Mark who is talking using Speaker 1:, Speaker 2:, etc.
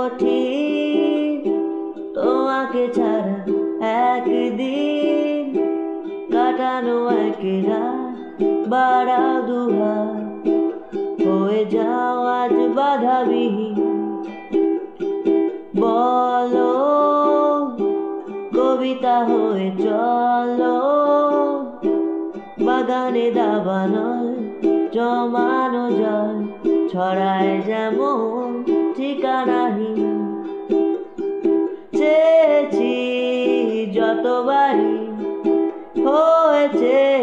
Speaker 1: কঠিন তোমাকে ছাড়া একদিন কাটানো এক রাত বাড়াও দুহাত হয়ে যাও আজ বাধাবিহীন বলো কবিতা হয়ে চলো বাগানে দাবানল জমানো জল ছড়ায় যেমন ঠিকানাহীন চেয়েছি যতবারই হয়েছে